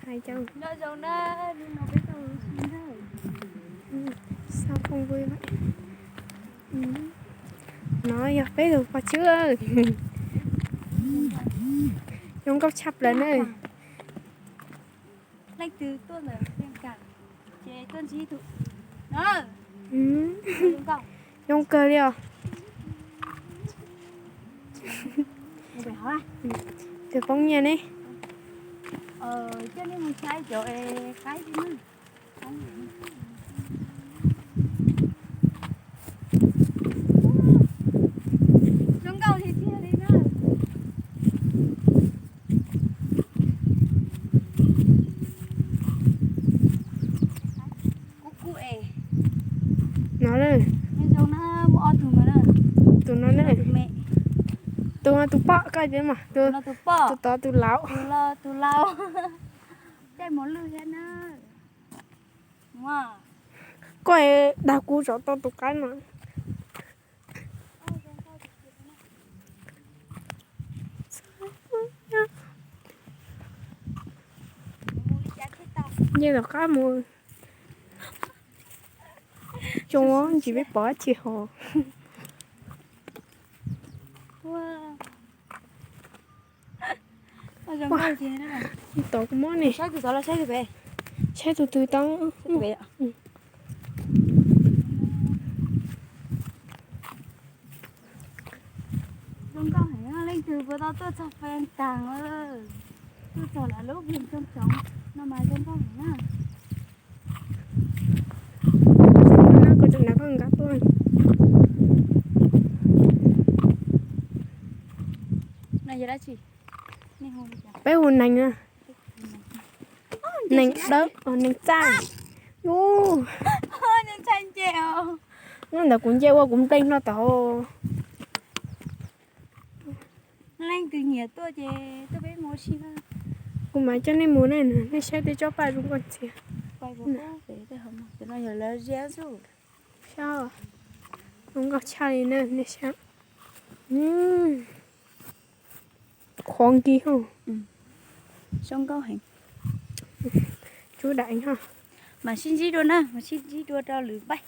hai chân. Nó giống nó đi nó biết đâu xin thôi. Sao không vui vậy? Nói giờ bé được mà chưa? Nhung cốc chắp lên đây. Lạnh từ tuôn ở bên cạnh. Chế tuôn chí tụ. Đó. Đúng không? Nhung cơ đi à? Nó phải hỏi. Từ bóng nhà này. Cho nên mình sai chỗ cái gì nữa. Giống cầu thì chia đi nữa. Cú Nó đây. nó giống nó bỏ thùng mà đó. Tụi nó đây. Mẹ. Tụi nó tụi bọ cái gì mà. Nó tụi bọ. Tụi to tụi lão. Tụi lao. Cái món lư hết nữa. Đúng không? Coi đào cú rõ to tụi cái mà. Như là cá mùa. Chúng nó chỉ biết bỏ chị hồ. Wow. Giống cầu gì nữa này. Tổ của món này. Sai từ đó là sai từ về. Xe tụi tụi tăng. Về ạ. Giống cầu này nó lên từ vừa đó tôi cho phèn tàng ơi. Tôi cho là lúc viên trong trống. Nó mà giống cầu này nè. Nó có chừng nào con gắt luôn. Này giờ đã chị. Này hôn đi chả. Bé hồn nành à. Nành đó. Nành chai. Ô. Nên chanh chèo. Nó đã cũng treo qua cũng tinh nó tổ. Lên từ nhà tôi chứ. Tôi biết mua xí đó. Cũng mà cho nên muốn này nè. Nó sẽ đi cho bài đúng con chị. Quay vô cô. Để tôi không. Tôi nói giờ là dễ rồi. Sao à? Không có chai nè. Nó sẽ. Khoan kia không? Xong câu hành. Chú đại ha. Mà xin gì đua nè. Mà xin gì đua cho lưỡi bay.